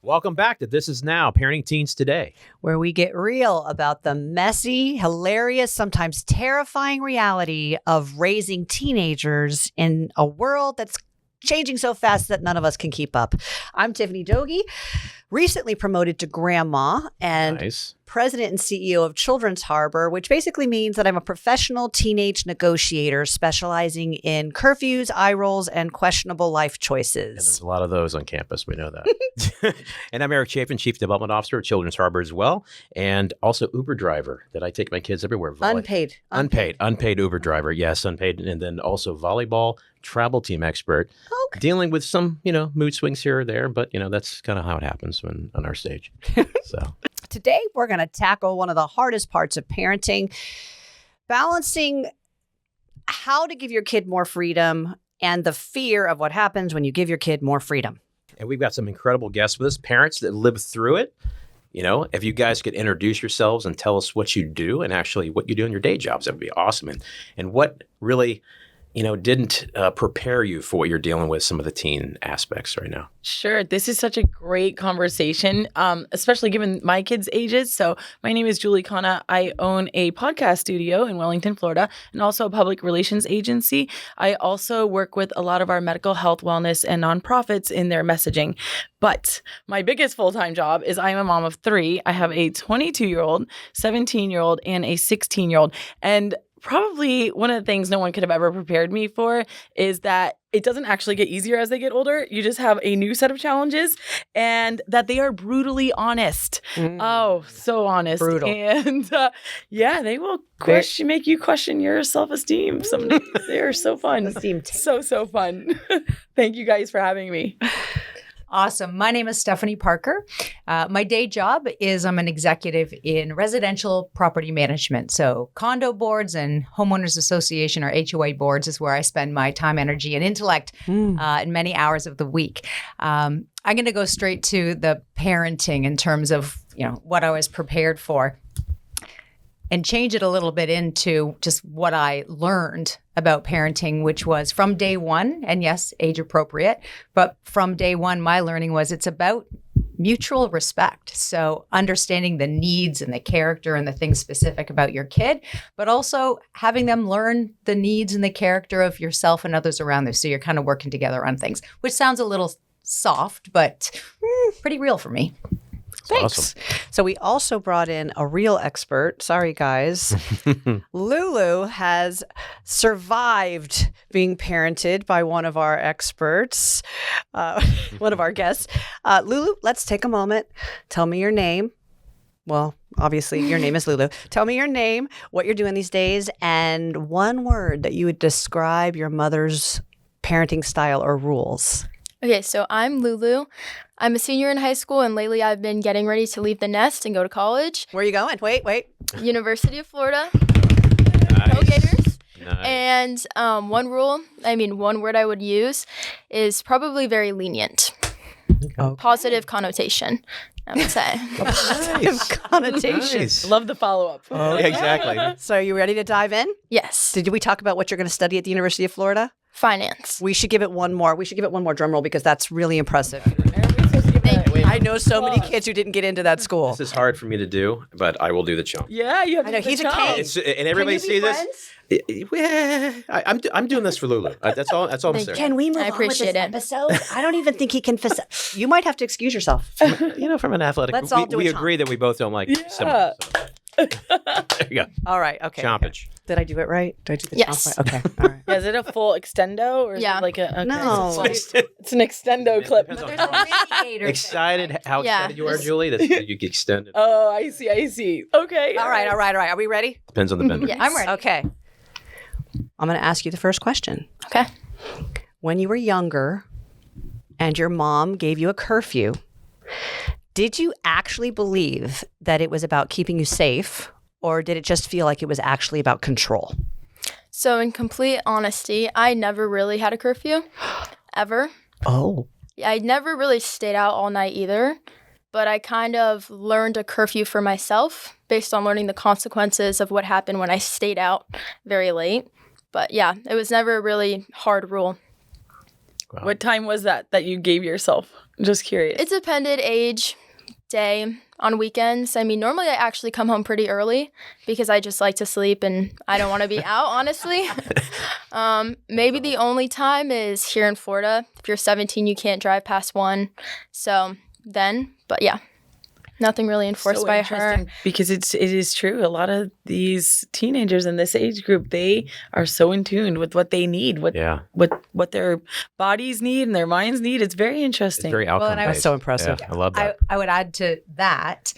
Welcome back to This Is Now, Parenting Teens Today. Where we get real about the messy, hilarious, sometimes terrifying reality of raising teenagers in a world that's changing so fast that none of us can keep up. I'm Tiffany Dogie, recently promoted to grandma and president and CEO of Children's Harbor, which basically means that I'm a professional teenage negotiator specializing in curfews, eye rolls, and questionable life choices. And there's a lot of those on campus. We know that. And I'm Eric Chafin, Chief Development Officer at Children's Harbor as well, and also Uber driver that I take my kids everywhere. Unpaid Uber driver. Yes, unpaid. And then also volleyball travel team expert, dealing with some, mood swings here or there, but, that's kind of how it happens on our stage. So today we're going to tackle one of the hardest parts of parenting, balancing how to give your kid more freedom and the fear of what happens when you give your kid more freedom. And we've got some incredible guests with us, parents that live through it. If you guys could introduce yourselves and tell us what you do and actually what you do in your day jobs, that would be awesome. And what really didn't prepare you for what you're dealing with, some of the teen aspects right now? Sure. This is such a great conversation, especially given my kids' ages. So my name is Julie Kana. I own a podcast studio in Wellington, Florida, and also a public relations agency. I also work with a lot of our medical health, wellness, and nonprofits in their messaging. But my biggest full-time job is I'm a mom of three. I have a 22-year-old, 17-year-old, and a 16-year-old. And probably one of the things no one could have ever prepared me for is that it doesn't actually get easier as they get older. You just have a new set of challenges, and that they are brutally honest. Oh, so honest. Brutal. And they will make you question your self-esteem some days. They are so fun. So fun. Thank you guys for having me. Awesome. My name is Stephanie Parker. My day job is I'm an executive in residential property management. So condo boards and homeowners association or HOA boards is where I spend my time, energy, and intellect in many hours of the week. I'm going to go straight to the parenting in terms of, what I was prepared for, and change it a little bit into just what I learned about parenting, which was from day one, and yes, age appropriate, but from day one, my learning was it's about mutual respect. So understanding the needs and the character and the things specific about your kid, but also having them learn the needs and the character of yourself and others around them. So you're kind of working together on things, which sounds a little soft, but pretty real for me. Thanks. Awesome. So we also brought in a real expert. Sorry, guys. Lulu has survived being parented by one of our experts, one of our guests. Lulu, let's take a moment. Tell me your name. Well, obviously, your name is Lulu. Tell me your name, what you're doing these days, and one word that you would describe your mother's parenting style or rules. Okay, so I'm Lulu. I'm a senior in high school, and lately I've been getting ready to leave the nest and go to college. Where are you going? Wait. University of Florida. Nice. Go Gators. Nice. And one word I would use is probably very lenient. Okay. Positive connotation, I would say. Positive connotation. Nice. Love the follow-up. Yeah, exactly. So are you ready to dive in? Yes. Did we talk about what you're going to study at the University of Florida? Finance. We should give it one more. Drum roll because that's really impressive. I I know so many kids who didn't get into that school. This is hard for me to do, but I will do the chomp. Yeah, you have I know, he's a challenge. king. And everybody Can you be sees this. I'm doing this for Lulu. That's all I'm saying. Can we move I appreciate on with this episode? I don't even think he can. You might have to excuse yourself. From an athletic, Let's all do we a chomp. agree that we both don't like similar. So. There you go. All right. Okay. Chompage. Did I do it right? Did I do the Yes. chomp right? Okay. All right. Yeah, is it a full extendo or is Yeah. it like a... Okay. No. It's an extendo clip. Depends on There's how a mitigator. excited how Yeah. excited you are, Julie, that you get extended. Oh, I see. Okay. All right. Are we ready? Depends on the vendor. Yes. I'm ready. Okay. I'm going to ask you the first question. Okay. When you were younger and your mom gave you a curfew, did you actually believe that it was about keeping you safe, or did it just feel like it was actually about control? So in complete honesty, I never really had a curfew, ever. Oh. I never really stayed out all night either, but I kind of learned a curfew for myself based on learning the consequences of what happened when I stayed out very late. But yeah, it was never a really hard rule. Wow. What time was that you gave yourself? Just curious. It depended age, day, on weekends. I mean, normally I actually come home pretty early because I just like to sleep and I don't want to be out, honestly. Maybe the only time is here in Florida. If you're 17, you can't drive past 1. So then, but yeah. Nothing really enforced by her. Because it is true. A lot of these teenagers in this age group, they are so in tune with what they need, what their bodies need and their minds need. It's very interesting. It's very outcome based. That's so impressive. Yeah, I love that. I would add to that.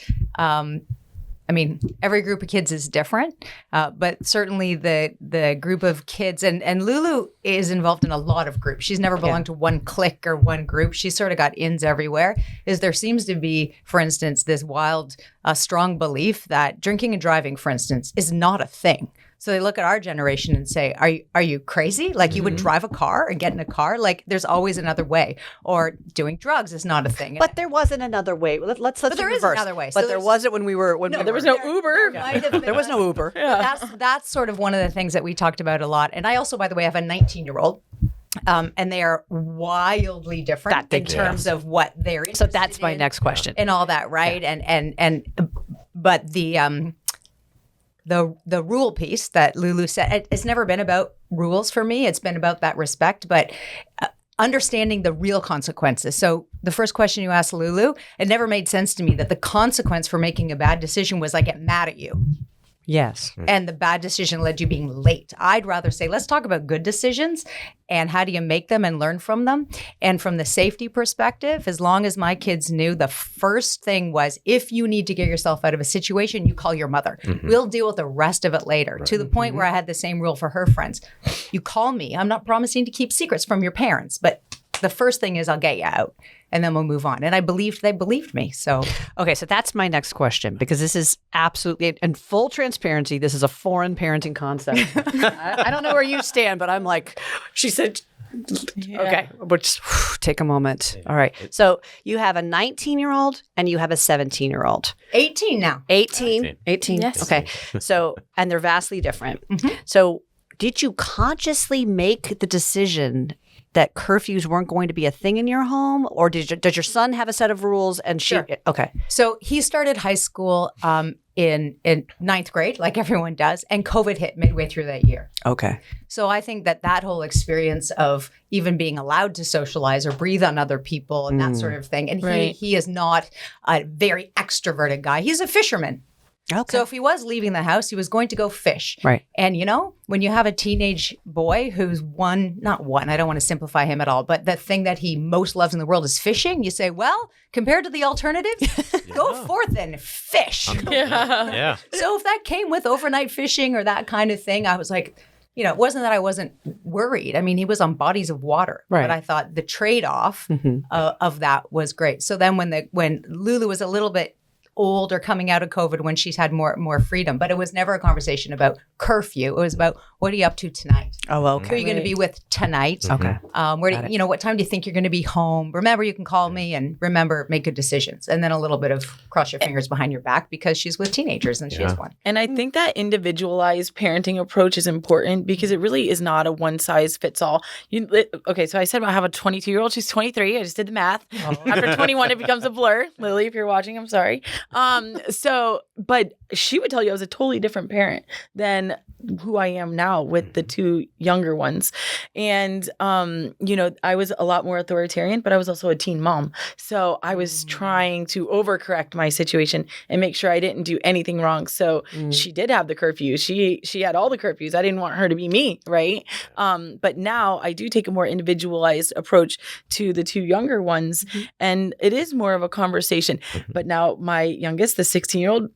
I mean, every group of kids is different, but certainly the group of kids, and Lulu is involved in a lot of groups. She's never belonged to one clique or one group. She's sort of got ins everywhere. There seems to be, for instance, this wild, strong belief that drinking and driving, for instance, is not a thing. So they look at our generation and say, are you crazy? Like you would drive a car and get in a car? Like there's always another way. Or doing drugs is not a thing. But there wasn't another way. Let's But there is reverse. another way. But So there there's- wasn't when we were There was no Uber. There was no Uber. That's sort of one of the things that we talked about a lot. And I also, by the way, have a 19-year-old. And they are wildly different in terms of what they're interested So that's my in next question. and all that, right? But the rule piece that Lulu said, it's never been about rules for me. It's been about that respect, but understanding the real consequences. So the first question you asked Lulu, it never made sense to me that the consequence for making a bad decision was I get mad at you. Yes. And the bad decision led you being late. I'd rather say, let's talk about good decisions and how do you make them and learn from them. And from the safety perspective, as long as my kids knew, the first thing was if you need to get yourself out of a situation, you call your mother. We'll deal with the rest of it later. To the point where I had the same rule for her friends. You call me. I'm not promising to keep secrets from your parents, but the first thing is I'll get you out. And then we'll move on. And they believed me. So, Okay, so that's my next question because this is absolutely, in full transparency, this is a foreign parenting concept. I don't know where you stand, but I'm like, she said, okay, we'll just take a moment. All right. So you have a 19-year-old and you have a 17-year-old. 18 now. 18? 18? Yes. Okay. So, and they're vastly different. So did you consciously make the decision that curfews weren't going to be a thing in your home, or does your son have a set of rules? And she, Sure. Okay, So he started high school in ninth grade, like everyone does, and COVID hit midway through that year. okay, So I think that whole experience of even being allowed to socialize or breathe on other people and that sort of thing, and Right. he is not a very extroverted guy. He's a fisherman. okay. So if he was leaving the house, he was going to go fish. Right. And when you have a teenage boy who's not one, I don't want to simplify him at all, but the thing that he most loves in the world is fishing, you say, well, compared to the alternatives, go forth and fish. Yeah. So if that came with overnight fishing or that kind of thing, I was like, it wasn't that I wasn't worried. I mean, he was on bodies of water, Right. but I thought the trade-off of that was great. So then when Lulu was a little bit old or coming out of COVID, when she's had more freedom, but it was never a conversation about curfew. It was about what are you up to tonight? Oh, Who are okay. you going to be with tonight? Okay. Where do, what time do you think you're going to be home? Remember, you can call me, and remember, make good decisions. And then a little bit of cross your fingers behind your back because she's with teenagers and she has one. And I think that individualized parenting approach is important because it really is not a one size fits all. Okay, so I said I have a 22-year-old. She's 23. I just did the math. After 21, it becomes a blur. Lily, if you're watching, I'm sorry. But she would tell you I was a totally different parent than who I am now with the two younger ones. And, I was a lot more authoritarian, but I was also a teen mom. So I was trying to overcorrect my situation and make sure I didn't do anything wrong. So she did have the curfew. She had all the curfews. I didn't want her to be me, right? But now I do take a more individualized approach to the two younger ones. And it is more of a conversation. But now my youngest, the 16-year-old,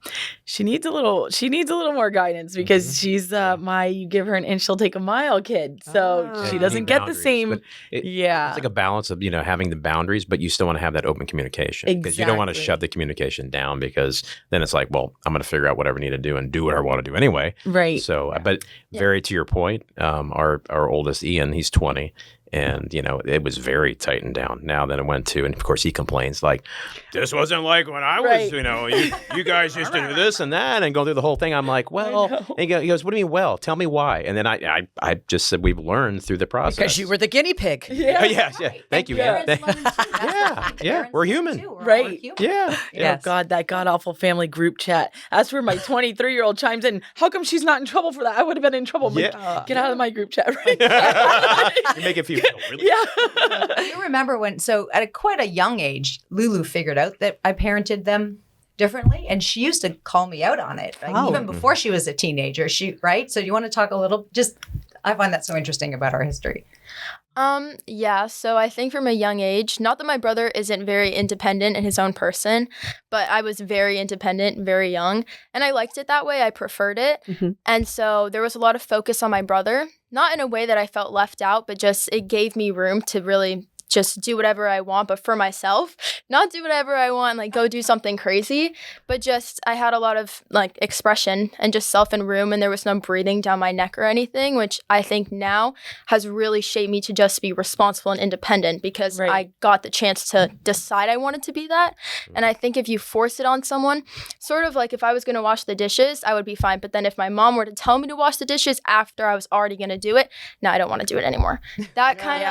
she needs a little more guidance because she's you give her an inch, she'll take a mile kid. So she doesn't get the same. It's Yeah. like a balance of, having the boundaries, but you still want to have that open communication. Because you don't want to Exactly. shut the communication down because then it's like, well, I'm going to figure out whatever I need to do and do what I want to do anyway. Right. So, but very to your point, our oldest Ian, he's 20. And, it was very tightened down. Now then it went to, and of course he complains like, this wasn't like when I was, you guys used to do this and that and go through the whole thing. I'm like, well, and he goes, what do you mean, well? Tell me why. And then I just said, we've learned through the process. Because you were the guinea pig. Yeah. Yeah. Thank you. Yeah. Yeah. We're human. Right. Yeah. Yes. Oh God, that god awful family group chat. That's where my 23-year-old chimes in. How come she's not in trouble for that? I would have been in trouble. I'm like, get out of my group chat right now. You make it feel really. Yeah. You remember when, so at quite a young age, Lulu figured out that I parented them differently, and she used to call me out on it, even before she was a teenager. Right? So you want to talk a little, I find that so interesting about our history. Yeah, so I think from a young age, not that my brother isn't very independent in his own person, but I was very independent, very young, and I liked it that way. I preferred it. Mm-hmm. And so there was a lot of focus on my brother, not in a way that I felt left out, but just it gave me room to really just do whatever I want, but for myself, not do whatever I want, like go do something crazy, but just I had a lot of like expression and just self and room, and there was no breathing down my neck or anything, which I think now has really shaped me to just be responsible and independent because I got the chance to decide I wanted to be that. And I think if you force it on someone, sort of like if I was going to wash the dishes, I would be fine. But then if my mom were to tell me to wash the dishes after I was already going to do it, now I don't want to do it anymore. That kind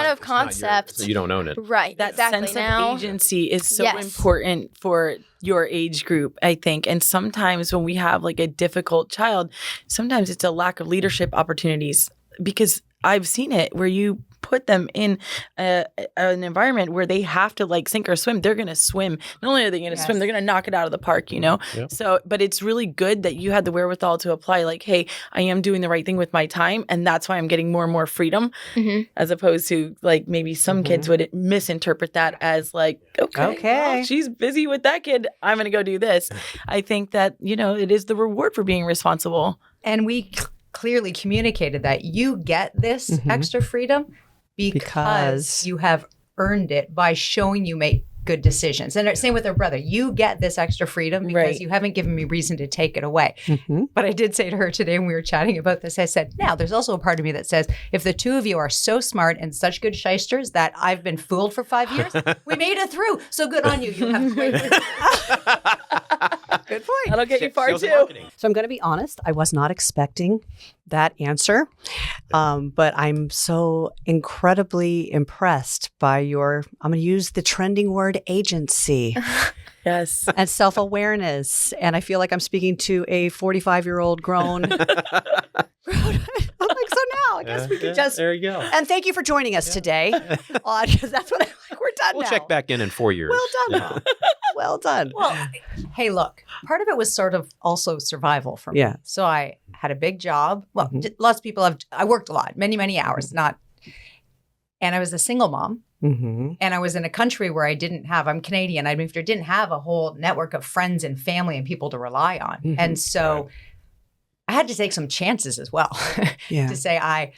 of concept. You don't own it. Right. That exactly. sense Now, of agency is so Yes. important for your age group, I think. And sometimes when we have like a difficult child, sometimes it's a lack of leadership opportunities, because I've seen it where you put them in an environment where they have to like sink or swim. They're going to swim. Not only are they going to swim, they're going to knock it out of the park, Yep. So, but it's really good that you had the wherewithal to apply like, hey, I am doing the right thing with my time. And that's why I'm getting more and more freedom, as opposed to like maybe some kids would misinterpret that as like, okay. Well, she's busy with that kid. I'm going to go do this. I think that, it is the reward for being responsible. And we clearly communicated that you get this extra freedom because you have earned it by showing you make good decisions. And same with her brother. You get this extra freedom because you haven't given me reason to take it away. But I did say to her today when we were chatting about this, I said, now there's also a part of me that says, if the two of you are so smart and such good shysters that I've been fooled for 5 years, we made it through. So good on you. You have great. Good point. That'll get you far Sales and too. marketing. So I'm going to be honest. I was not expecting that answer, but I'm so incredibly impressed by I'm going to use the trending word agency Yes. and self-awareness. And I feel like I'm speaking to a 45-year-old grown. I'm like, so now I guess we can just. There you go. And thank you for joining us today. Because that's what we're done We'll now. check back in 4 years. Well done. Well done. Well, hey, look, part of it was sort of also survival for me. Yeah. So I had a big job. Well, lots of people I worked a lot, many hours, and I was a single mom. Mm-hmm. And I was in a country where I'm Canadian. I moved here, didn't have a whole network of friends and family and people to rely on. Mm-hmm. And so I had to take some chances as well to say,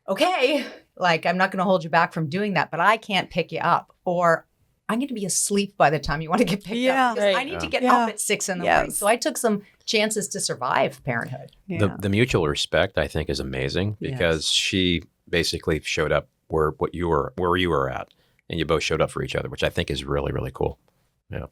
okay, like I'm not going to hold you back from doing that, but I can't pick you up, or I'm going to be asleep by the time you want to get picked up. Because I need to get up at 6 a.m. morning. So I took some chances to survive parenthood. Yeah. The mutual respect, I think, is amazing because she basically showed up where you were at, and you both showed up for each other, which I think is really, really cool. Yeah.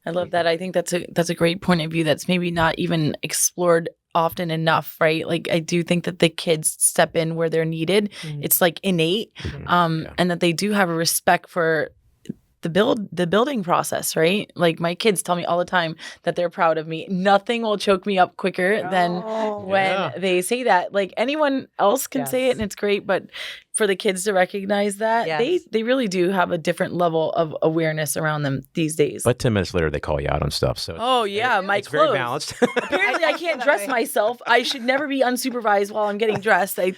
I love that. I think that's a great point of view that's maybe not even explored often enough, right? Like I do think that the kids step in where they're needed. It's like innate, and that they do have a respect for the building process, right? Like my kids tell me all the time that they're proud of me. Nothing will choke me up quicker than when they say that. Like anyone else can say it and it's great, but for the kids to recognize that, they really do have a different level of awareness around them these days. But 10 minutes later, they call you out on stuff. So my it's clothes. very balanced. Apparently, I can't dress myself. I should never be unsupervised while I'm getting dressed. I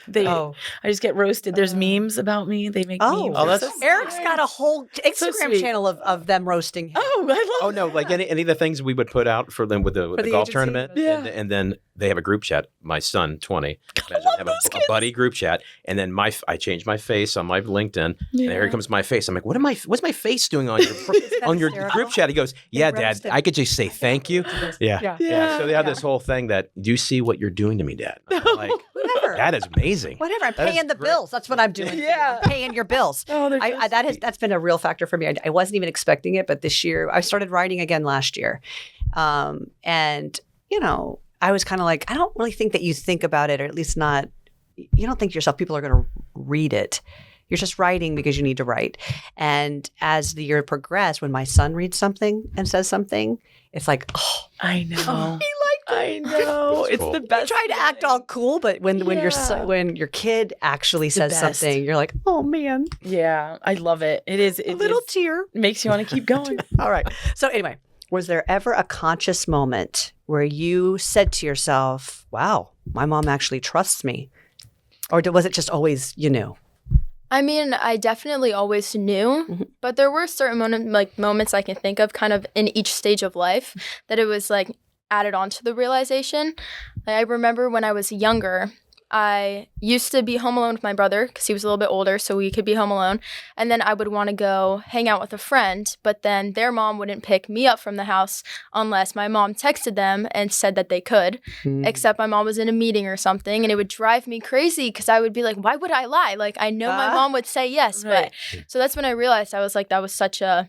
just get roasted. There's memes about me. They make memes. Oh, that's Eric's got a whole Instagram great. channel of them roasting him. Oh, I love Oh no! Like any of the things we would put out for them with the the golf agency? tournament, Yeah. and then they have a group chat. My son, 20, love have those a kids. buddy group chat, and then I changed my face on my LinkedIn, and here comes my face. I'm like, what's my face doing on your on your hysterical? group chat? He goes, yeah, Dad, roast him. I could just say thank you. Yeah, Yeah. yeah. So they have this whole thing that, do you see what you're doing to me, Dad? I'm like, Whatever. that is amazing. Whatever. I'm That is paying the great. bills. That's what I'm doing. Yeah. I'm paying your bills. Oh, they're so That's been a real factor for me. I wasn't even expecting it, but this year I started writing again last year, and I was kind of like, I don't really think that you think about it, or at least not. You don't think to yourself people are going to read it. You're just writing because you need to write. And as the year progressed, when my son reads something and says something, it's like, oh, I know. he liked it. I know. It's cool. the You best. try to act all cool, but when Yeah. when your kid actually says best. something, you're like, oh man, Yeah, I love it. It is. a It little is- tear. makes you want to keep going. All right. So anyway, was there ever a conscious moment where you said to yourself, wow, my mom actually trusts me? Or was it just always you knew? I mean, I definitely always knew, but there were certain moments I can think of kind of in each stage of life that it was like added on to the realization. Like, I remember when I was younger, I used to be home alone with my brother because he was a little bit older, so we could be home alone. And then I would want to go hang out with a friend, but then their mom wouldn't pick me up from the house unless my mom texted them and said that they could, except my mom was in a meeting or something, and it would drive me crazy because I would be like, why would I lie? Like, I know my mom would say yes, Right. but so that's when I realized I was like, that was such a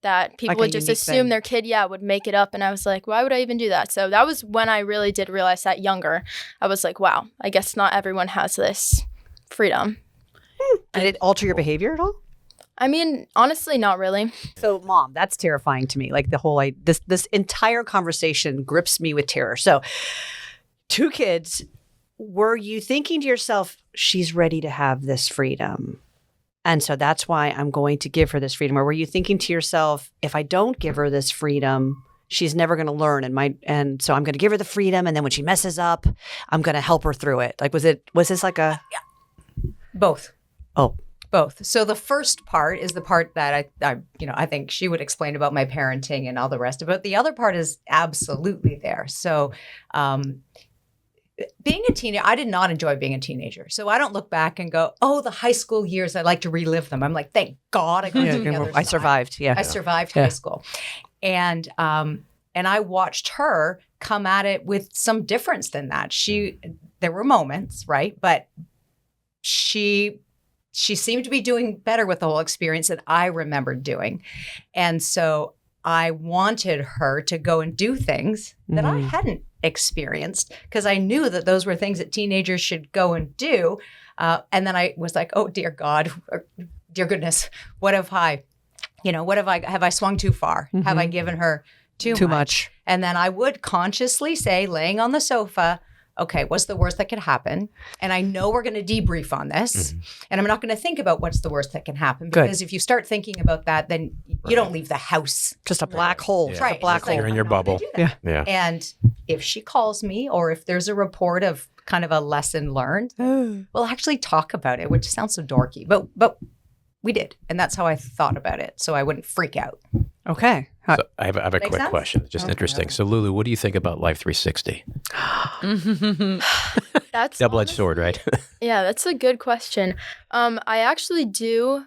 that people Like a would just unique assume thing. their kid, would make it up. And I was like, why would I even do that? So that was when I really did realize that younger. I was like, wow, I guess not everyone has this freedom. Did it alter your behavior at all? I mean, honestly, not really. So, Mom, that's terrifying to me. Like the whole this entire conversation grips me with terror. So, 2 kids. Were you thinking to yourself, she's ready to have this freedom? And so that's why I'm going to give her this freedom. Or were you thinking to yourself, if I don't give her this freedom, she's never going to learn, and so I'm going to give her the freedom, and then when she messes up, I'm going to help her through it. Like, was this like a Both. oh Both. So the first part is the part that I think she would explain about my parenting and all the rest of it. The other part is absolutely there. So, being a teenager, I did not enjoy being a teenager. So I don't look back and go, oh, the high school years, I like to relive them. I'm like, thank God I got to the other I side. survived. Yeah. I survived Yeah. high school. And I watched her come at it with some difference than that. There were moments, right? But she seemed to be doing better with the whole experience than I remembered doing. And so I wanted her to go and do things that I hadn't experienced because I knew that those were things that teenagers should go and do. And then I was like, oh, dear God, or, dear goodness, what have I swung too far? Have I given her too much? And then I would consciously say, laying on the sofa, okay, what's the worst that could happen? And I know we're going to debrief on this. And I'm not going to think about what's the worst that can happen. Good. Because if you start thinking about that, then you don't leave the house. Just a black hole. Yeah. Right. A black It's like, hole. You're in your I'm not gonna bubble. do that. Yeah. And if she calls me or if there's a report of kind of a lesson learned, we'll actually talk about it, which sounds so dorky. But we did. And that's how I thought about it. So I wouldn't freak out. Okay. So I have a Make quick sense? question. Just Okay. interesting. So Lulu, what do you think about Life 360? That's Double-edged sword, right? Yeah, that's a good question. I actually do.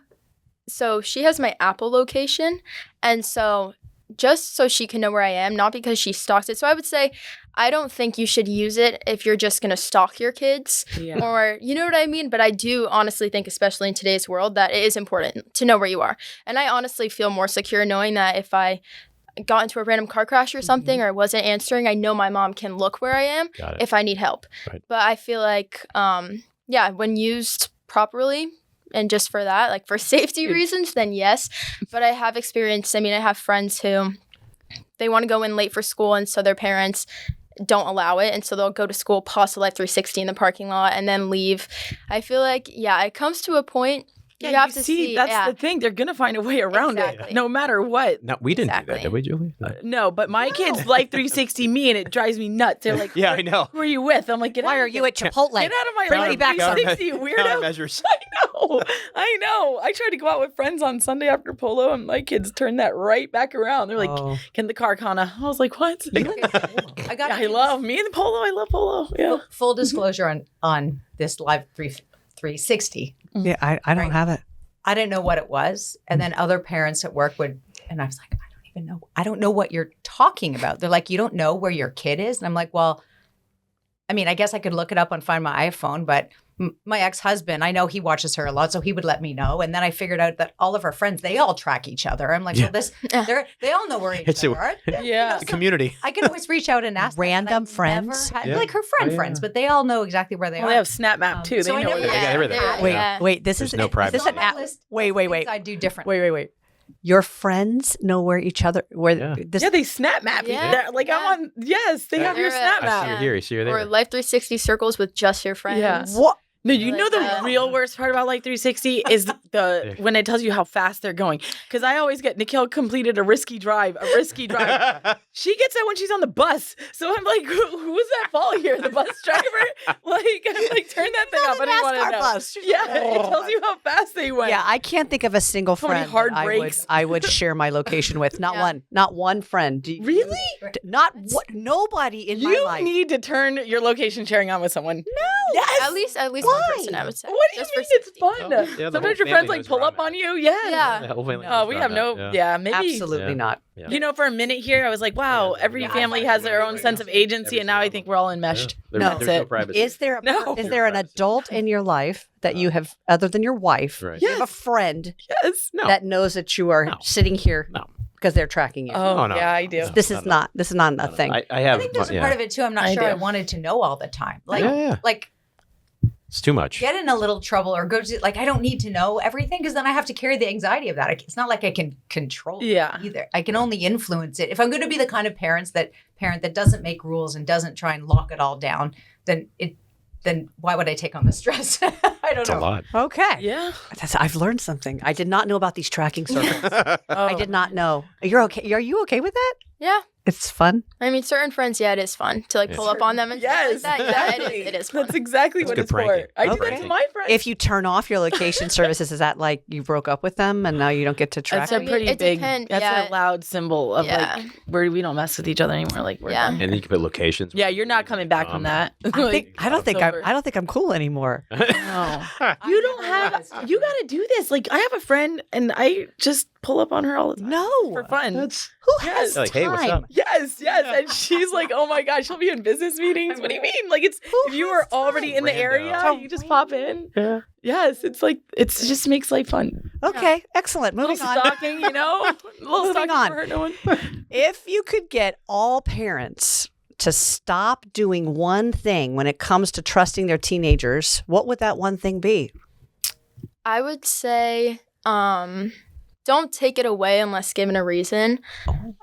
So she has my Apple location, and so just so she can know where I am, not because she stalks it. So I would say I don't think you should use it if you're just going to stalk your kids Yeah. or you know what I mean? But I do honestly think, especially in today's world, that it is important to know where you are. And I honestly feel more secure knowing that if I got into a random car crash or something or wasn't answering, I know my mom can look where I am Got it. if I need help. Right. But I feel like, when used properly and just for that, like for safety reasons, then yes. But I have experienced, I have friends who they want to go in late for school and so their parents don't allow it. And so they'll go to school, pause the Life 360 in the parking lot and then leave. I feel like, it comes to a point you have to see. That's the thing. They're gonna find a way around Exactly. it, no matter what. No, we didn't do Exactly. that, did we, Julie? No, but my kids like 360 me, and it drives me nuts. They're like, Yeah, I know. Who are you with? I'm like, Why are you at Chipotle? Get out of my Bring life. me back some. 360 Counter weirdo. measures. I know. I know. I tried to go out with friends on Sunday after polo, and my kids turned that right back around. They're like, Oh. "Get in the car, Kana." I was like, "What?" I got. I love me and the polo. I love polo. Yeah. Full disclosure on this live 360. Yeah, I don't have it. I didn't know what it was, and then other parents at work would, and I was like, I don't know what you're talking about. They're like, you don't know where your kid is, and I'm like, well, I mean, I guess I could look it up and find my iPhone, but my ex-husband, I know he watches her a lot, so he would let me know. And then I figured out that all of her friends, they all track each other. I'm like, well, they all know where each other are. Yeah. The community. I can always reach out and ask them, and Random I've friends? never had- Yeah. like her friends, but they all know exactly where they Well, are. they have Snap Map too. so They I know never where had- they Yeah, everything. they're- Wait, yeah. wait. This There's is no privacy. Is this It's on an my app? list Wait, of wait, things wait. I do differently. Wait. Your friends know where each other where Yeah. this Yeah, they Snap Map. you. Yeah. They're like I'm on. Yes, they have your They're, Snap I see Map. you're here. I see you're Or there. Life 360 circles with just your friends. Yeah. what? No, you Like know the that. real worst part about Life 360 is the when it tells you how fast they're going. Because I always get Nikhil completed a risky drive. She gets that when she's on the bus. So I'm like, who's at fault here? The bus driver? Like, I'm like, turn that thing up. I don't want to know. bus. Yeah, it tells you how fast they went. Yeah, I can't think of a single So many friend hard that breaks. I would share my location with. Not Yeah. one. Not one friend. Do you- Really? Not what? Nobody in my You life. need to turn your location sharing on with someone. No. Yes. At least Why? one person, I would say. What do you Just for mean it's safety. fun? Oh, yeah, the whole Sometimes your family friends like knows pull where up I'm on you. Yes. Yeah. The whole family Oh, knows we where have I'm no. at, Yeah, maybe. Absolutely Yeah. not. Yeah. You know, for a minute here, I was like, wow, every Yeah. family has their own sense of agency, and now I think we're all enmeshed. There's, No. there's That's no it. privacy. Is there No. is there an adult in your life that you have other than your wife? Right. You have a friend Yes. No. that knows that you are No. sitting here No. because they're tracking you. Oh, Oh, no. yeah, I do. No. This is not a thing. I have. I think there's a yeah. part of it too. I'm not I sure I do. wanted to know all the time. Like, Yeah. like It's too much. get in a little trouble or go to like I don't need to know everything because then I have to carry the anxiety of that. It's not like I can control it Yeah. either. I can only influence it. If I'm going to be the kind of parent that doesn't make rules and doesn't try and lock it all down, then why would I take on the stress? I don't It's know. a lot. Okay. Yeah. I've learned something. I did not know about these tracking circles. Oh. I did not know. You're okay. Are you okay with that? Yeah. It's fun. I mean, certain friends, yeah, it is fun to like pull up on them and Yes. stuff like that. Yeah, it is fun. That's exactly That's what good it's for. pranking. I do Okay. that to my friends. If you turn off your location services, is that like you broke up with them and now you don't get to track? That's a mean, pretty it big. depend- That's yeah. a loud symbol of Yeah. like where we don't mess with each other anymore. Like we're Yeah. done. And then you can put locations. Yeah, you're not coming back from that. I don't think over. I don't think I'm cool anymore. No. You don't have. You got to do this. Like I have a friend, and I just pull up on her all the time No. for fun. Who has Yes. Like, hey, what's time? up? Yes, and she's like, "Oh my gosh, she'll be in business meetings." What do you mean? Like, it's if you were already in the Rando. area, you just pop in. Yeah. Yes, it's like it just makes life fun. Okay, excellent. A little Moving on. stalking, you know, a little Moving stalking on. for hurt no one. If you could get all parents to stop doing one thing when it comes to trusting their teenagers, what would that one thing be? I would say, don't take it away unless given a reason.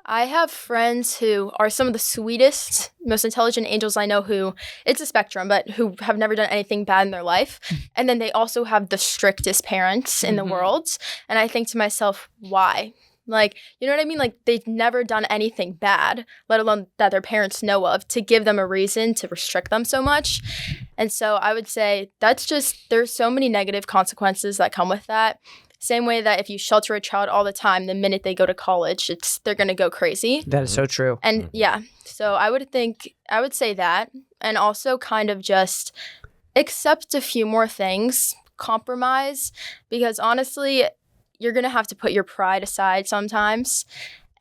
I have friends who are some of the sweetest, most intelligent angels I know who, it's a spectrum, but who have never done anything bad in their life. And then they also have the strictest parents in the world. And I think to myself, why? Like, you know what I mean? Like, they've never done anything bad, let alone that their parents know of, to give them a reason to restrict them so much. And so I would say that's just, there's so many negative consequences that come with that. Same way that if you shelter a child all the time, the minute they go to college, they're going to go crazy. That is so true. And yeah, so I would say that. And also kind of just accept a few more things, compromise, because honestly, you're going to have to put your pride aside sometimes.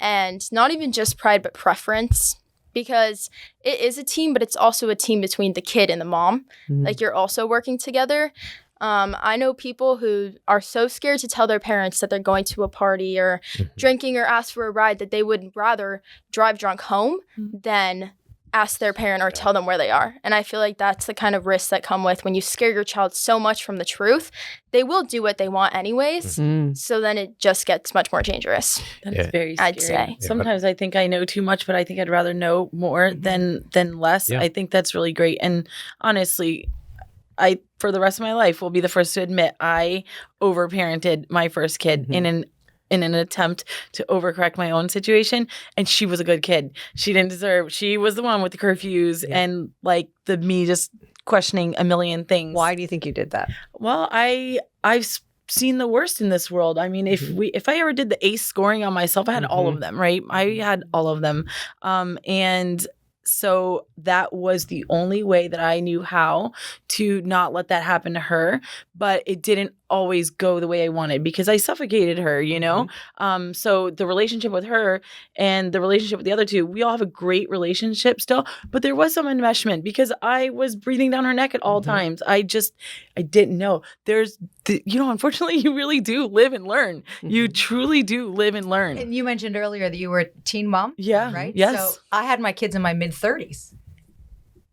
And not even just pride, but preference. Because it is a team, but it's also a team between the kid and the mom. Like, you're also working together. I know people who are so scared to tell their parents that they're going to a party or drinking or ask for a ride that they would rather drive drunk home than ask their parent or tell them where they are. And I feel like that's the kind of risks that come with when you scare your child so much from the truth. They will do what they want anyways. So then it just gets much more dangerous. That is very scary. I'd say. Sometimes I think I know too much, but I think I'd rather know more than less. Yeah. I think that's really great. And honestly, I, for the rest of my life, will be the first to admit I overparented my first kid in an attempt to overcorrect my own situation. And she was a good kid. She didn't deserve, she was the one with the curfews and like me just questioning a million things. Why do you think you did that? Well, I've seen the worst in this world. I mean, if I ever did the ACE scoring on myself, I had all of them, right? I had all of them. And so that was the only way that I knew how to not let that happen to her. But it didn't always go the way I wanted because I suffocated her, you know? So the relationship with her and the relationship with the other two, we all have a great relationship still, but there was some enmeshment because I was breathing down her neck at all times. I didn't know. Unfortunately, you really do live and learn. You truly do live and learn. And you mentioned earlier that you were a teen mom. Yeah. Right? Yes. So I had my kids in my mid-30s.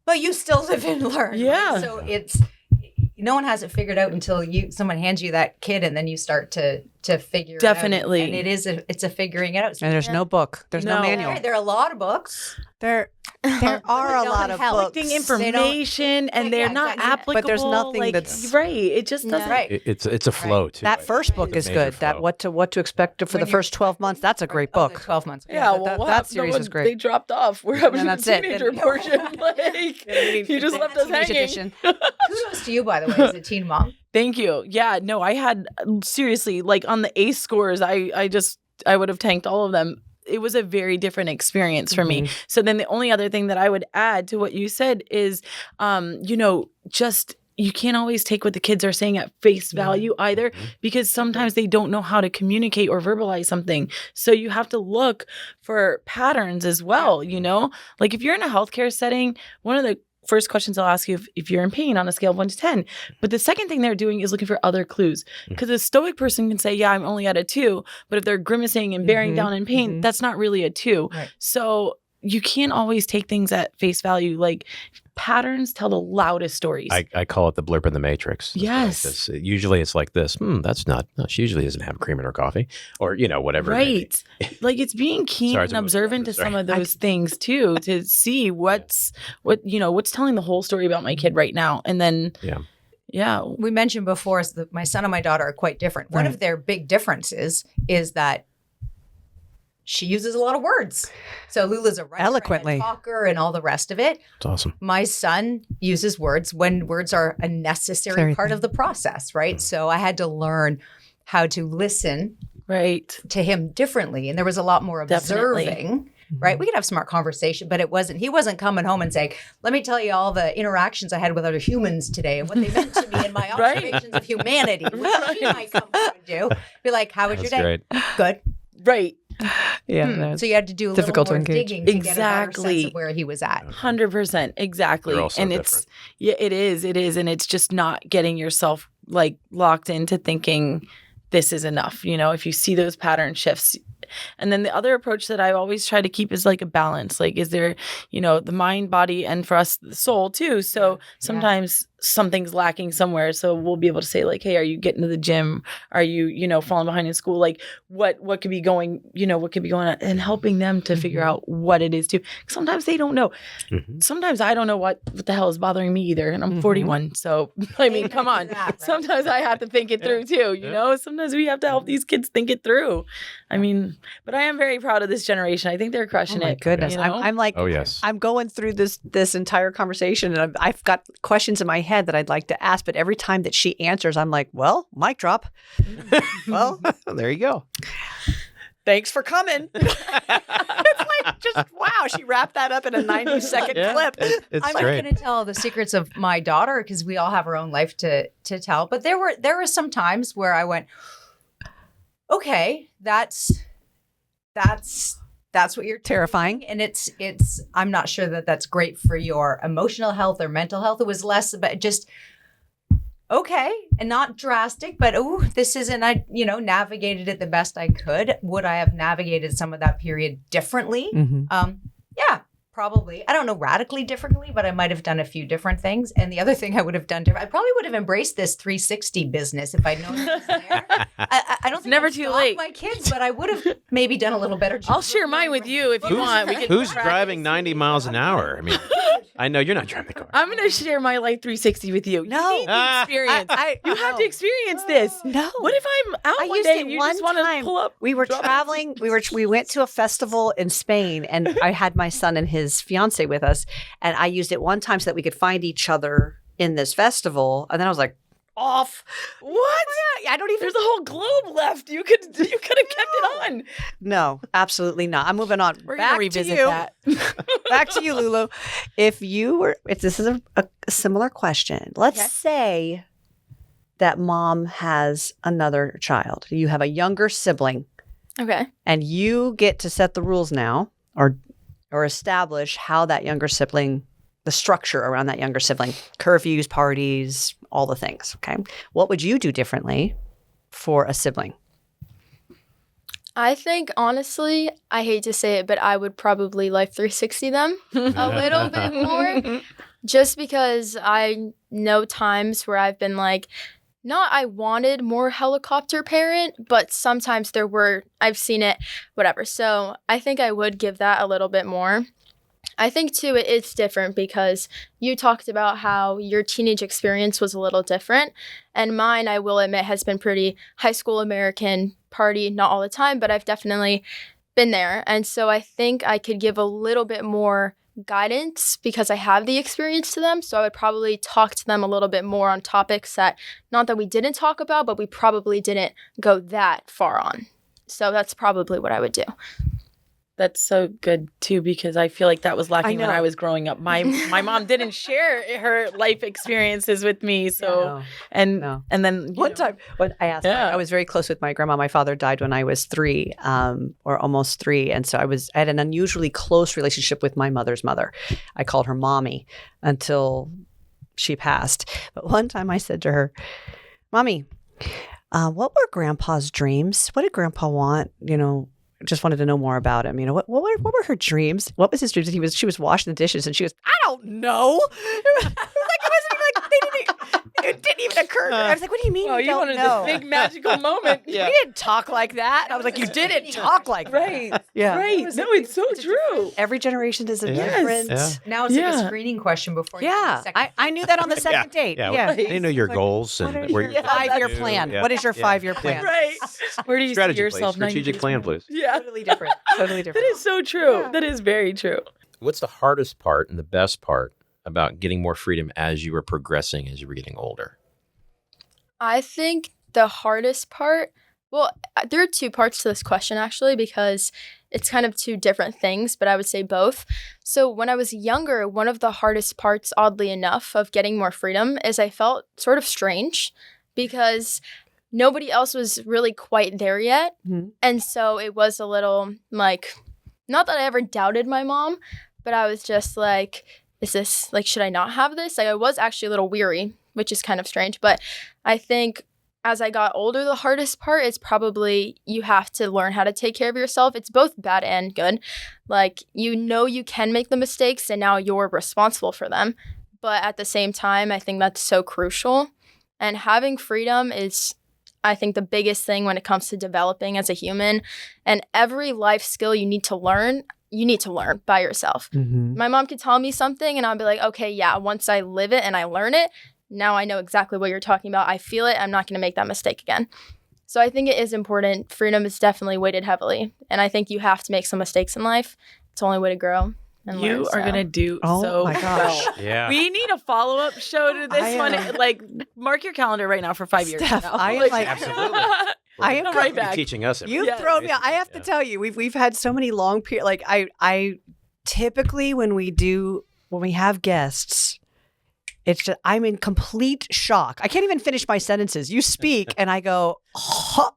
But you still live and learn. Yeah. Right? So no one has it figured out until someone hands you that kid and then you start to figure Definitely. it out. And it's a figuring it out. And there's no book. There's no manual. Right, there are a lot of books. There are a lot of books. Collecting information and they're not applicable. But there's nothing that's right. It just doesn't. Right. It's a flow too. That first book is good. That what to expect for the first 12 months. That's a great book. 12 months. Yeah, that series is great. They dropped off. We're having And the that's it. teenager portion. You just left us hanging. Kudos to you, by the way, as a teen mom. Thank you. Yeah, no, I had seriously on the ACE scores, I would have tanked all of them. It was a very different experience for me. So then the only other thing that I would add to what you said is, just you can't always take what the kids are saying at face value either, because sometimes they don't know how to communicate or verbalize something. So you have to look for patterns as well, Like if you're in a healthcare setting, one of the first questions I'll ask you if you're in pain on a scale of 1 to 10. But the second thing they're doing is looking for other clues. Because a stoic person can say, yeah, I'm only at a 2. But if they're grimacing and bearing down in pain, that's not really a 2. Right. So you can't always take things at face value. Like patterns tell the loudest stories. I call it the blurb in the matrix. Yes. Usually it's like this. That's not. No, she usually doesn't have cream in her coffee, or whatever. Right. Like it's being keen and observant to some of those things too, to see what's telling the whole story about my kid right now, and then We mentioned before that my son and my daughter are quite different. One of their big differences is that she uses a lot of words. So Lula's a writer, eloquently, and a talker, and all the rest of it. It's awesome. My son uses words when words are a necessary part of the process, right? So I had to learn how to listen to him differently. And there was a lot more observing, right? We could have smart conversation, but he wasn't coming home and saying, let me tell you all the interactions I had with other humans today and what they meant to me and my observations of humanity. Which he might come home and do. Be like, how was your day? Great. Good. Right. Yeah. So you had to do a little more digging to get a better sense of where he was at. 100%. Exactly. They're all so and different. it is. And it's just not getting yourself locked into thinking this is enough. If you see those pattern shifts. And then the other approach that I always try to keep is a balance. Is there, the mind, body, and for us, the soul too. So sometimes something's lacking somewhere. So we'll be able to say hey, are you getting to the gym? Are you, falling behind in school? What could be going, what could be going on, and helping them to figure out what it is too. Sometimes they don't know. Sometimes I don't know what the hell is bothering me either. And I'm 41. So I mean, come on. Sometimes I have to think it through too, Sometimes we have to help these kids think it through. I mean, but I am very proud of this generation. I think they're crushing it. Oh my goodness. I'm like, oh yes. I'm going through this entire conversation and I've got questions in my head that I'd like to ask, but every time that she answers, I'm like, well, mic drop. Well, there you go. Thanks for coming. It's just, wow, she wrapped that up in a 90-second clip. It's I'm not great. going to tell the secrets of my daughter because we all have our own life to tell. But there were some times where I went, okay, that's what you're terrifying. Doing. And it's I'm not sure that that's great for your emotional health or mental health. It was less about just okay, and not drastic, but this isn't, I navigated it the best I could. Would I have navigated some of that period differently? Yeah, probably. I don't know radically differently, but I might have done a few different things. And the other thing I would have done different, I probably would have embraced this 360 business if I'd known it was there. I don't think never I'd too stalk late. my kids, but I would have maybe done a little better job. I'll share mine with you if you want. We can Who's driving 90 miles an hour? I mean, I know you're not driving the car. I'm going to share my life 360 with you. No. You need the experience. You have to experience this. No. What if I'm out I one used day it and you one just want to time. pull up? We were traveling. We went to a festival in Spain, and I had my son and his fiance with us, and I used it one time so that we could find each other in this festival. And then I was like, off. What? I don't even. There's a whole globe left. You could have kept it on. No, absolutely not. I'm moving on. We're Back gonna revisit to you. that. Back to you, Lulu. If this is a similar question. Let's say that mom has another child. You have a younger sibling, Okay. and you get to set the rules now, or establish how that younger sibling, the structure around that younger sibling, curfews, parties, all the things. Okay, what would you do differently for a sibling? I think, honestly, I hate to say it, but I would probably Life 360 them a little bit more. Just because I know times where I've been like, not I wanted more helicopter parent, but sometimes I've seen it, whatever. So I think I would give that a little bit more. I think, too, it's different because you talked about how your teenage experience was a little different. And mine, I will admit, has been pretty high school American party, not all the time, but I've definitely been there. And so I think I could give a little bit more guidance because I have the experience to them. So I would probably talk to them a little bit more on topics that, not that we didn't talk about, but we probably didn't go that far on. So that's probably what I would do. That's so good too, because I feel like that was lacking when know. I was growing up. My mom didn't share her life experiences with me. So and then One time when I asked, I was very close with my grandma. My father died when I was 3, or almost 3, and so I had an unusually close relationship with my mother's mother. I called her mommy until she passed. But one time I said to her, "Mommy, what were Grandpa's dreams? What did Grandpa want? Just wanted to know more about him. What were her dreams? What was his dreams? She was washing the dishes, and she goes, I don't know. It didn't even occur to me. I was like, what do you mean you don't wanted know? this big magical moment. We didn't talk like that. I was like, you didn't talk like that. Right. Yeah. Right. No, it's so true. Every generation is a Yes. different. Yeah. Now it's like a screening question before you Yeah. I knew that on the second date. Yeah. They know your goals and What is where your you're 5-year plan? Yeah. What is your Yeah. 5-year plan? Right. Where do you Strategy, see yourself? please. Strategic plan, please. Yeah. Totally different. Totally That different. is so true. That is very true. What's the hardest part and the best part about getting more freedom as you were progressing, as you were getting older? I think the hardest part, well, there are 2 parts to this question, actually, because it's kind of 2 different things, but I would say both. So when I was younger, one of the hardest parts, oddly enough, of getting more freedom is I felt sort of strange because nobody else was really quite there yet. Mm-hmm. And so it was a little like, not that I ever doubted my mom, but I was just like, is this, like, should I not have this? Like, I was actually a little weary, which is kind of strange. But I think as I got older, the hardest part is probably you have to learn how to take care of yourself. It's both bad and good. Like, you can make the mistakes and now you're responsible for them. But at the same time, I think that's so crucial. And having freedom is, I think, the biggest thing when it comes to developing as a human. And every life skill you need to learn by yourself. Mm-hmm. My mom could tell me something and I'll be like, okay, yeah, once I live it and I learn it, now I know exactly what you're talking about. I feel it. I'm not going to make that mistake again. So I think it is important. Freedom is definitely weighted heavily. And I think you have to make some mistakes in life. It's the only way to grow. And You learn, are going to do Oh my so gosh. well. Yeah. We need a follow-up show to this one. Like, mark your calendar right now for 5 years. Steph, now. I am like- Absolutely. I am right You're back. teaching us. You Yes. thrown me out. I have to tell you, we've had so many long periods. Like I typically when we have guests, it's just, I'm in complete shock. I can't even finish my sentences. You speak and I go, oh.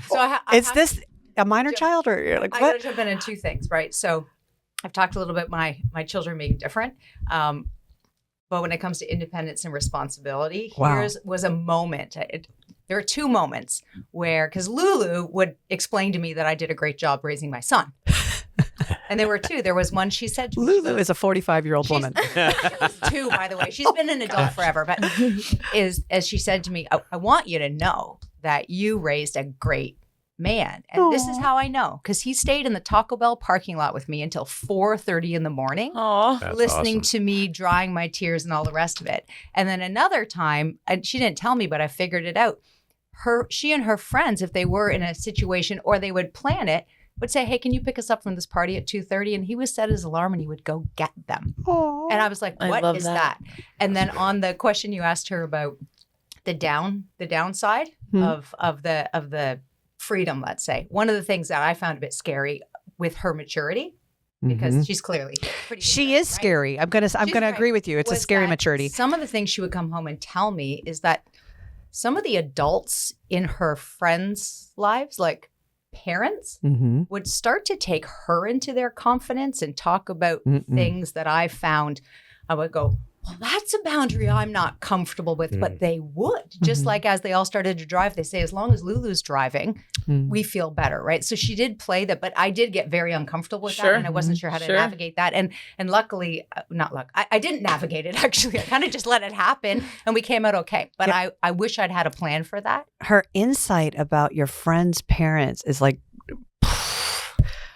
So Is this a minor child or you're like I what? got to jump in 2 things, right? So I've talked a little bit my children being different. But when it comes to independence and responsibility, Wow. here's was a moment. There are 2 moments where, because Lulu would explain to me that I did a great job raising my son. And there were 2. There was one she said to me. Lulu is a 45-year-old woman. She was 2, by the way. She's been an adult forever. But as she said to me, I want you to know that you raised a great man. And this is how I know, because he stayed in the Taco Bell parking lot with me until 4:30 in the morning. Aw. That's listening awesome. to me, drying my tears and all the rest of it. And then another time, and she didn't tell me, but I figured it out. She and her friends, if they were in a situation or they would plan it, would say, hey, can you pick us up from this party at 2:30? And he would set his alarm and he would go get them. Aww. And I was like, I what love is that. that? And then on the question you asked her about the downside of the freedom, let's say, one of the things that I found a bit scary with her maturity, because she's clearly pretty She mature, is right? scary. I'm gonna She's agree with you. It's a was scary that maturity. Some of the things she would come home and tell me is that some of the adults in her friends' lives, like parents, would start to take her into their confidence and talk about things that I found. I would go, well, that's a boundary I'm not comfortable with, but they would. Just like as they all started to drive, they say, as long as Lulu's driving, we feel better, right? So she did play that, but I did get very uncomfortable with that, and I wasn't sure how to navigate that. And luckily, I didn't navigate it, actually. I kind of just let it happen, and we came out okay. But I wish I'd had a plan for that. Her insight about your friend's parents is like,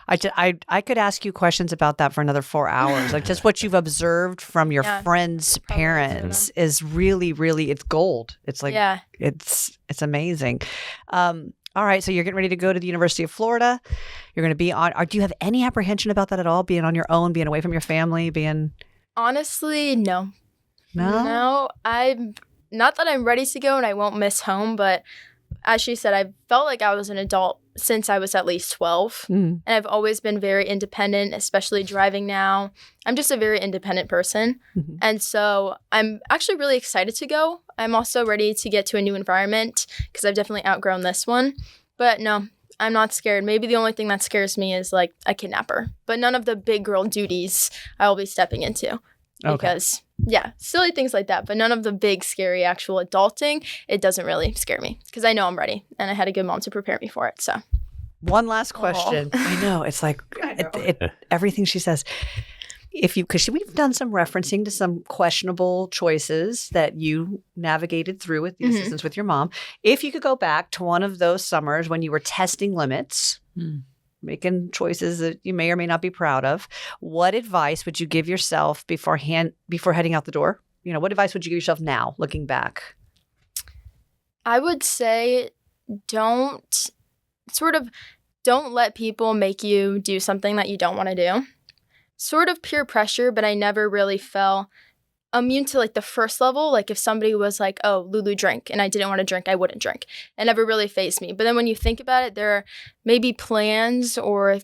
I could ask you questions about that for another 4 hours. Like just what you've observed from your friends' parents is really, really, it's gold. It's like, it's amazing. All right. So you're getting ready to go to the University of Florida. You're going to be on, do you have any apprehension about that at all? Being on your own, being away from your family, Honestly, no. No? No, I'm not that I'm ready to go and I won't miss home, but as she said, I felt like I was an adult since I was at least 12. And I've always been very independent, especially driving now. I'm just a very independent person. And so I'm actually really excited to go. I'm also ready to get to a new environment because I've definitely outgrown this one. But no, I'm not scared. Maybe the only thing that scares me is like a kidnapper, but none of the big girl duties I will be stepping into. Because, silly things like that. But none of the big, scary, actual adulting, it doesn't really scare me. Because I know I'm ready. And I had a good mom to prepare me for it. So, one last question. I know. It's like everything she says. Because we've done some referencing to some questionable choices that you navigated through with the assistance with your mom. If you could go back to one of those summers when you were testing limits, making choices that you may or may not be proud of, what advice would you give yourself before heading out the door? What advice would you give yourself now, looking back? I would say don't let people make you do something that you don't want to do. Sort of peer pressure, but I never really fell immune to like the first level. Like if somebody was like, oh, Lulu drink, and I didn't want to drink, I wouldn't drink. It never really fazed me. But then when you think about it, there are maybe plans or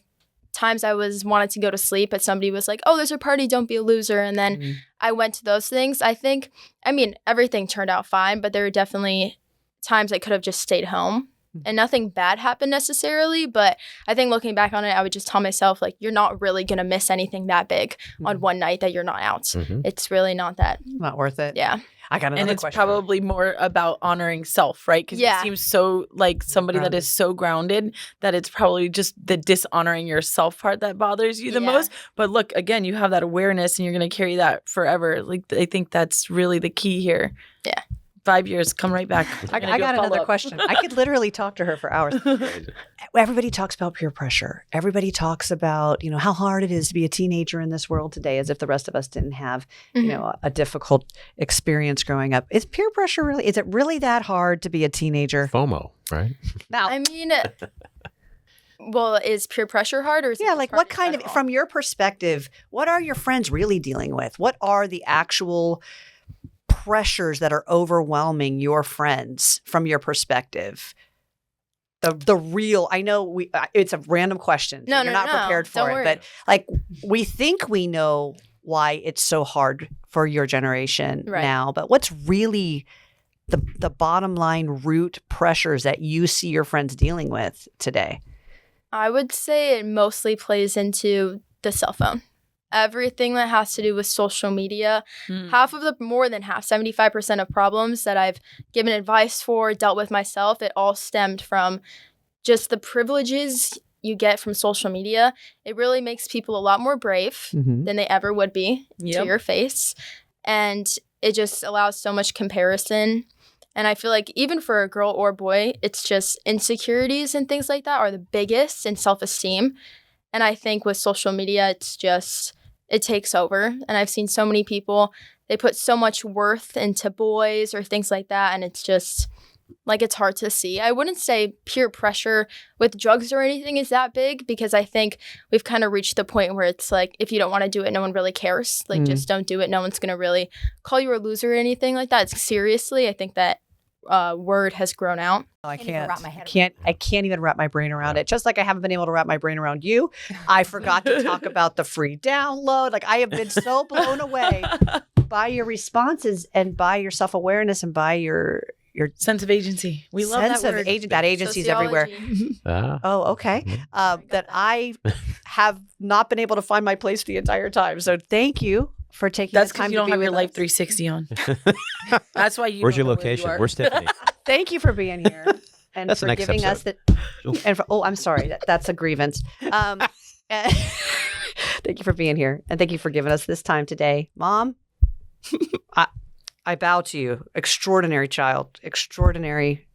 times I wanted to go to sleep, but somebody was like, oh, there's a party, don't be a loser. And then I went to those things. Everything turned out fine, but there were definitely times I could have just stayed home. And nothing bad happened necessarily, but I think looking back on it, I would just tell myself, like, you're not really going to miss anything that big on one night that you're not out. It's really not worth it. Yeah. I got another And it's question. probably more about honoring self, right? Because you seem so like somebody that is so grounded that it's probably just the dishonoring yourself part that bothers you the most. But look, again, you have that awareness and you're going to carry that forever. Like, I think that's really the key here. Yeah. 5 years, come right back. I got another question. I could literally talk to her for hours. Everybody talks about peer pressure. Everybody talks about, how hard it is to be a teenager in this world today, as if the rest of us didn't have, a difficult experience growing up. Is peer pressure is it really that hard to be a teenager? FOMO, right? Now, well, is peer pressure hard or is it like what kind of, from your perspective, what are your friends really dealing with? What are the actual pressures that are overwhelming your friends from your perspective? The real, I know it's a random question. So you're not prepared for it, but like we think we know why it's so hard for your generation now, but what's really the bottom line root pressures that you see your friends dealing with today? I would say it mostly plays into the cell phone. Everything that has to do with social media, more than half, 75% of problems that I've given advice for, dealt with myself, it all stemmed from just the privileges you get from social media. It really makes people a lot more brave than they ever would be to your face. And it just allows so much comparison. And I feel like even for a girl or boy, it's just insecurities and things like that are the biggest, and self-esteem. And I think with social media, it takes over. And I've seen so many people, they put so much worth into boys or things like that. And it's just, like it's hard to see. I wouldn't say peer pressure with drugs or anything is that big, because I think we've kind of reached the point where it's like, if you don't want to do it, no one really cares. Like, just don't do it. No one's going to really call you a loser or anything like that. Seriously, I think that word has grown out. I Can't even wrap my head I can't even wrap my brain around it. Just like I haven't been able to wrap my brain around you. I forgot to talk about the free download. Like, I have been so blown away by your responses and by your self-awareness and by your sense of agency. We love sense that of word. that agency is everywhere. Oh, okay. That I have not been able to find my place the entire time. So thank you for taking That's the time because you to don't be have with your Life us. 360 on. That's why you. Where's your don't know where location? you are. Where's Tiffany? Thank you for being here and That's the for next giving us episode. that. And for, I'm sorry, that's a grievance. And thank you for being here, and thank you for giving us this time today, Mom. I bow to you, extraordinary child, extraordinary.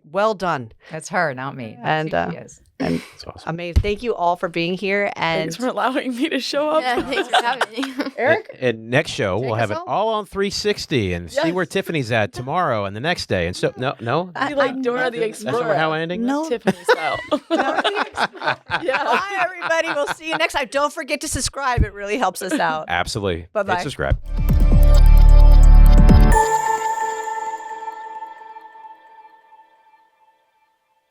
Well done, That's her, not me. And, That's who she is. and That's awesome. amazing. Thank you all for being here, and Thanks for allowing me to show up. Yeah, thanks for having me. Eric. And next show, we'll us have it home. all on 360 and see Yes. where Tiffany's at tomorrow and the next day. And so, no. Be like Dora the That's Explorer. not how I'm ending? No. Tiffany style. Yeah. Bye, everybody. We'll see you next time. Don't forget to subscribe. It really helps us out. Absolutely. Bye-bye. Hit subscribe.